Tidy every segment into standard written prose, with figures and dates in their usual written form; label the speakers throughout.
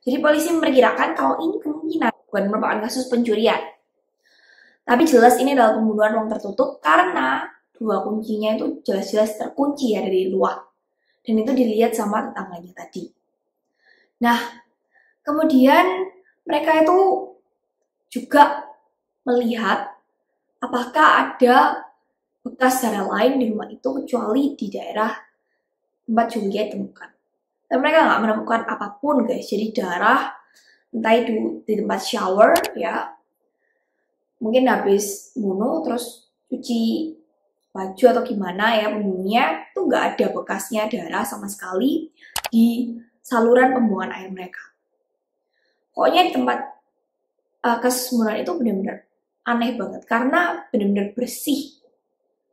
Speaker 1: Jadi polisi memperkirakan kalau ini kemungkinan bukan merupakan kasus pencurian. Tapi jelas ini adalah pembunuhan ruang tertutup karena dua kuncinya itu jelas-jelas terkunci ya dari luar. Dan itu dilihat sama tetangganya tadi. Nah, kemudian mereka itu juga melihat apakah ada bekas darah lain di rumah itu kecuali di daerah tempat Julia ditemukan. Dan mereka nggak menemukan apapun guys. Jadi darah entah itu di tempat shower ya, mungkin habis bunuh terus cuci baju atau gimana ya pembunuhnya, tuh nggak ada bekasnya darah sama sekali di saluran pembuangan air mereka. Pokoknya di tempat kasus pembunuhan itu benar-benar aneh banget karena benar-benar bersih,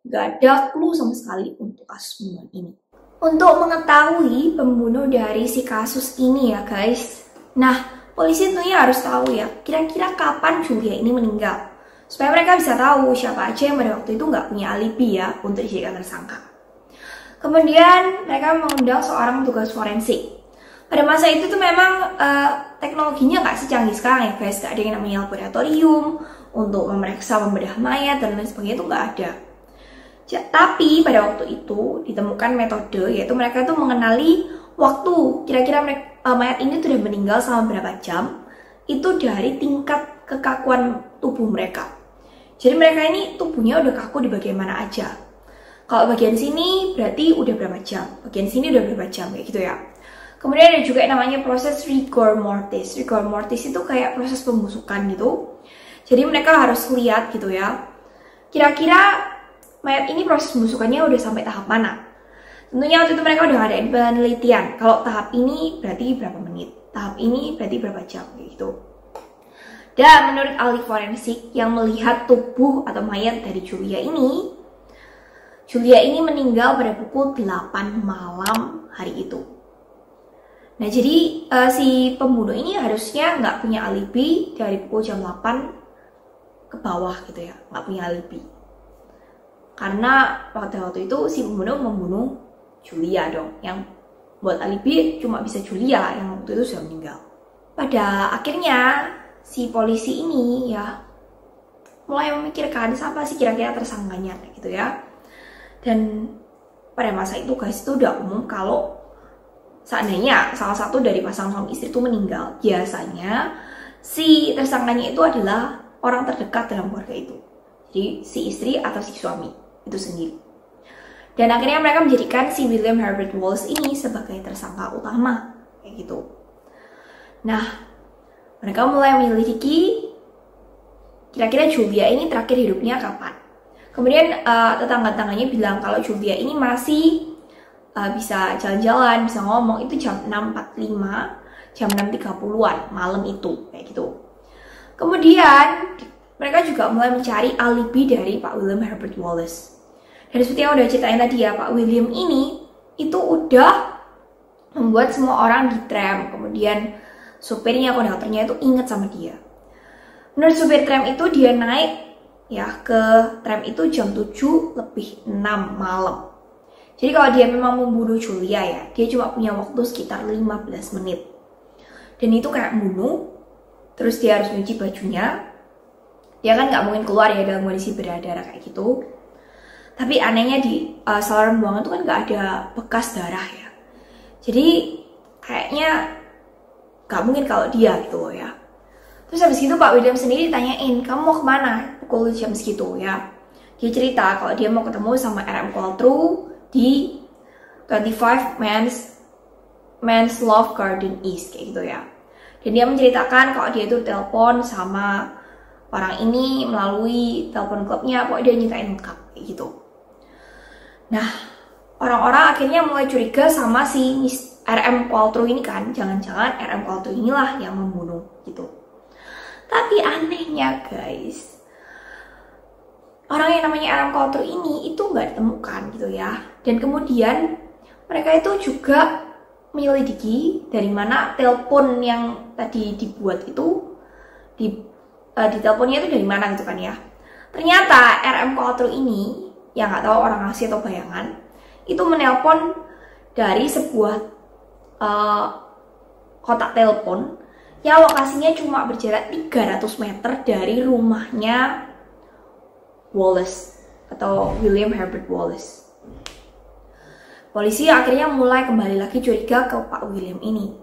Speaker 1: nggak ada clue sama sekali untuk kasus pembunuhan ini. Untuk mengetahui pembunuh dari si kasus ini ya guys, nah polisi tentunya harus tahu ya kira-kira kapan Julia ini meninggal, supaya mereka bisa tahu siapa aja yang pada waktu itu nggak punya alibi ya untuk dijadikan tersangka. Kemudian mereka mengundang seorang petugas forensik. Pada masa itu tuh memang teknologinya nggak secanggih sekarang ya guys, nggak ada yang namanya laboratorium untuk memeriksa membedah mayat dan lain sebagainya, itu nggak ada. Tapi pada waktu itu ditemukan metode, yaitu mereka tuh mengenali waktu kira-kira mayat ini sudah meninggal selama berapa jam, itu dari tingkat kekakuan tubuh mereka. Jadi mereka ini tubuhnya udah kaku di bagian mana aja. Kalau bagian sini berarti udah berapa jam, bagian sini udah berapa jam, kayak gitu ya. Kemudian ada juga yang namanya proses rigor mortis. Rigor mortis itu kayak proses pembusukan gitu. Jadi mereka harus lihat gitu ya, kira-kira mayat ini proses pembusukannya udah sampai tahap mana. Tentunya waktu itu mereka udah ngadain penelitian. Kalau tahap ini berarti berapa menit, tahap ini berarti berapa jam gitu. Dan menurut ahli forensik yang melihat tubuh atau mayat dari Julia ini meninggal pada pukul 8 malam hari itu. Nah jadi si pembunuh ini harusnya nggak punya alibi dari pukul jam 8 ke bawah gitu ya, nggak punya alibi. Karena waktu itu si pembunuh membunuh Julia dong, yang buat alibi cuma bisa Julia yang waktu itu sudah meninggal. Pada akhirnya si polisi ini ya mulai memikirkan siapa sih kira-kira tersangkanya gitu ya. Dan pada masa itu guys, itu udah umum kalau seandainya salah satu dari pasangan suami istri itu meninggal, biasanya si tersangkanya itu adalah orang terdekat dalam keluarga itu. Jadi si istri atau si suami itu sendiri. Dan akhirnya mereka menjadikan si William Herbert Wallace ini sebagai tersangka utama kayak gitu. Nah, mereka mulai menyelidiki kira-kira Julia ini terakhir hidupnya kapan. Kemudian tetangga-tetangganya bilang kalau Julia ini masih bisa jalan-jalan, bisa ngomong itu jam 6.45, jam 6.30-an malam itu kayak gitu. Kemudian mereka juga mulai mencari alibi dari Pak William Herbert Wallace. Dan seperti yang udah ceritain tadi ya, Pak William ini itu udah membuat semua orang di tram, kemudian supirnya, konduktornya itu inget sama dia. Menurut supir tram itu dia naik ya ke tram itu jam 7:06 malam. Jadi kalau dia memang membunuh Julia ya, dia cuma punya waktu sekitar 15 menit. Dan itu kayak bunuh, terus dia harus nyuci bajunya. Dia kan nggak mungkin keluar ya dalam kondisi berdarah kayak gitu. Tapi anehnya di saluran buangan itu kan nggak ada bekas darah ya. Jadi kayaknya nggak mungkin kalau dia gitu loh ya. Terus habis itu Pak William sendiri ditanyain, kamu mau kemana pukul jam segitu ya. Dia cerita kalau dia mau ketemu sama RM Qualtrough di 25 Men's Love Garden East kayak gitu ya. Dan dia menceritakan kalau dia itu telepon sama orang ini melalui telepon klubnya, pokoknya dia nyeritain lengkap kayak gitu. Nah, orang-orang akhirnya mulai curiga sama si RM Qualtrough ini kan, jangan-jangan RM Qualtrough inilah yang membunuh gitu. Tapi anehnya guys, orang yang namanya RM Qualtrough ini itu nggak ditemukan gitu ya. Dan kemudian mereka itu juga menyelidiki dari mana telepon yang tadi dibuat itu di teleponnya itu dari mana gitu kan ya. Ternyata RM Qualtrough ini yang nggak tahu orang asli atau bayangan itu menelpon dari sebuah kotak telepon yang lokasinya cuma berjarak 300 meter dari rumahnya Wallace atau William Herbert Wallace. Polisi akhirnya mulai kembali lagi curiga ke Pak William ini.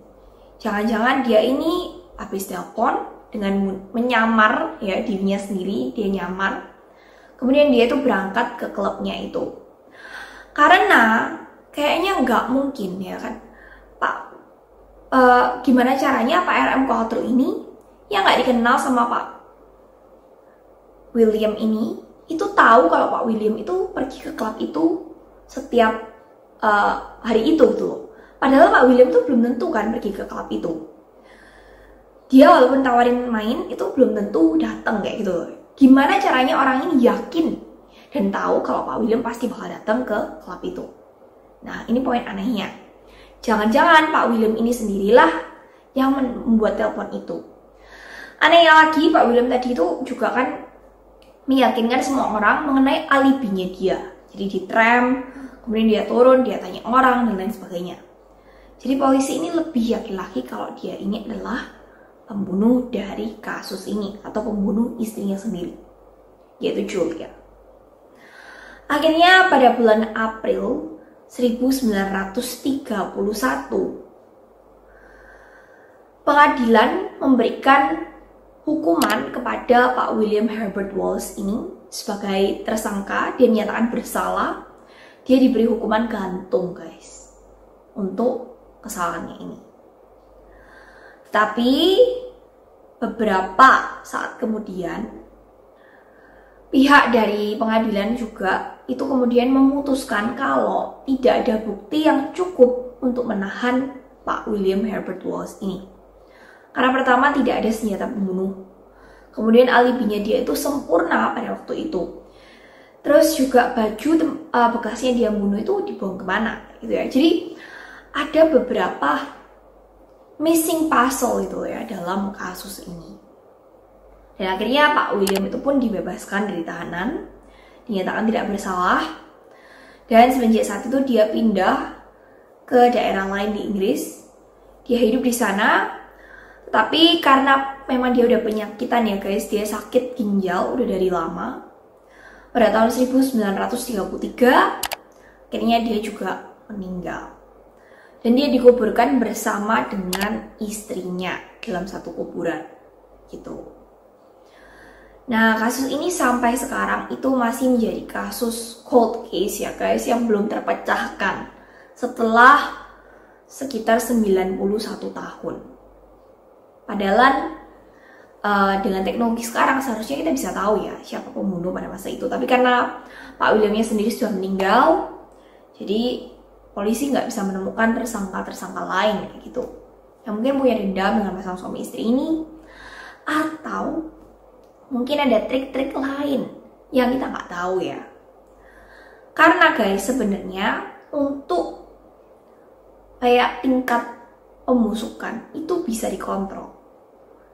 Speaker 1: Jangan-jangan dia ini habis telepon dengan menyamar ya, dirinya sendiri, dia nyamar. Kemudian dia itu berangkat ke klubnya itu. Karena kayaknya nggak mungkin ya kan, Pak, gimana caranya Pak RM Coulter ini yang nggak dikenal sama Pak William ini itu tahu kalau Pak William itu pergi ke klub itu setiap hari itu tuh. Padahal Pak William tuh belum tentu kan pergi ke klub itu. Dia walaupun tawarin main itu belum tentu datang kayak gitu. Gimana caranya orang ini yakin dan tahu kalau Pak William pasti bakal datang ke klub itu. Nah, ini poin anehnya. Jangan-jangan Pak William ini sendirilah yang membuat telepon itu. Anehnya lagi, Pak William tadi itu juga kan meyakinkan semua orang mengenai alibinya dia. Jadi di tram, kemudian dia turun, dia tanya orang, dan lain sebagainya. Jadi polisi ini lebih yakin lagi kalau dia ini adalah pembunuh dari kasus ini, atau pembunuh istrinya sendiri, yaitu Julia. Akhirnya pada bulan April 1931, pengadilan memberikan hukuman kepada Pak William Herbert Wallace ini sebagai tersangka. Dia dinyatakan bersalah. Dia diberi hukuman gantung, guys, untuk kesalahannya ini. Tapi beberapa saat kemudian pihak dari pengadilan juga itu kemudian memutuskan kalau tidak ada bukti yang cukup untuk menahan Pak William Herbert Wallace ini. Karena pertama tidak ada senjata pembunuh. Kemudian alibinya dia itu sempurna pada waktu itu. Terus juga baju bekasnya dia bunuh itu dibuang kemana gitu ya. Jadi ada beberapa missing puzzle itu ya dalam kasus ini. Dan akhirnya Pak William itu pun dibebaskan dari tahanan, dinyatakan tidak bersalah. Dan semenjak saat itu dia pindah ke daerah lain di Inggris. Dia hidup di sana. Tapi karena memang dia udah penyakitan ya guys, dia sakit ginjal udah dari lama. Pada tahun 1933, akhirnya dia juga meninggal. Dan dia dikuburkan bersama dengan istrinya dalam satu kuburan gitu. Nah, kasus ini sampai sekarang itu masih menjadi kasus cold case ya guys, yang belum terpecahkan setelah sekitar 91 tahun. Padahal dengan teknologi sekarang seharusnya kita bisa tahu ya siapa pembunuh pada masa itu. Tapi karena Pak Williamnya sendiri sudah meninggal, jadi polisi nggak bisa menemukan tersangka-tersangka lain gitu, yang mungkin punya dendam dengan pasangan suami istri ini, atau mungkin ada trik-trik lain yang kita nggak tahu ya. Karena guys, sebenarnya untuk kayak tingkat pembusukan itu bisa dikontrol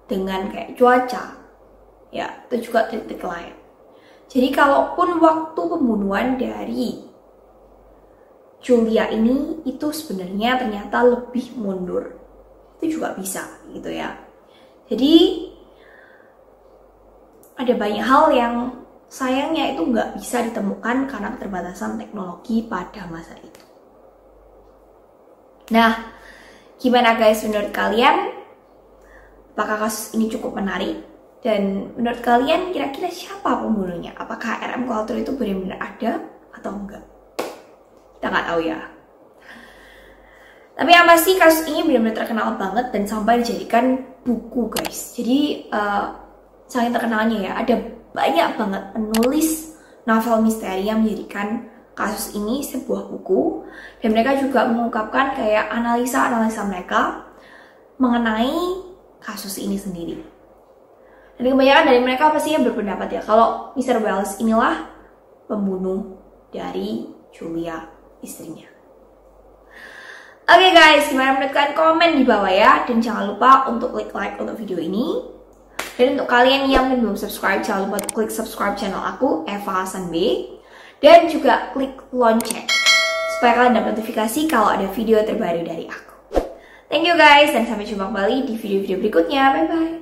Speaker 1: dengan kayak cuaca ya, itu juga trik-trik lain. Jadi kalaupun waktu pembunuhan dari Julia ini itu sebenarnya ternyata lebih mundur, itu juga bisa gitu ya. Jadi ada banyak hal yang sayangnya itu nggak bisa ditemukan karena keterbatasan teknologi pada masa itu. Nah, gimana guys menurut kalian? Apakah kasus ini cukup menarik? Dan menurut kalian kira-kira siapa pembunuhnya? Apakah RM Coulter itu benar-benar ada atau enggak? Kita nggak tahu ya. Tapi yang pasti kasus ini benar-benar terkenal banget dan sampai dijadikan buku guys. Jadi saking terkenalnya ya, ada banyak banget penulis novel misteri yang menjadikan kasus ini sebuah buku. Dan mereka juga mengungkapkan kayak analisa-analisa mereka mengenai kasus ini sendiri. Dan kebanyakan dari mereka pastinya berpendapat ya kalau Mr. Wallace inilah pembunuh dari Julia, istrinya. Oke guys, gimana menurut kalian? Komen di bawah ya. Dan jangan lupa untuk klik like untuk video ini. Dan untuk kalian yang belum subscribe, jangan lupa klik subscribe channel aku, Eva Hasan B. Dan juga klik lonceng supaya kalian dapat notifikasi kalau ada video terbaru dari aku. Thank you guys, dan sampai jumpa kembali di video-video berikutnya. Bye-bye.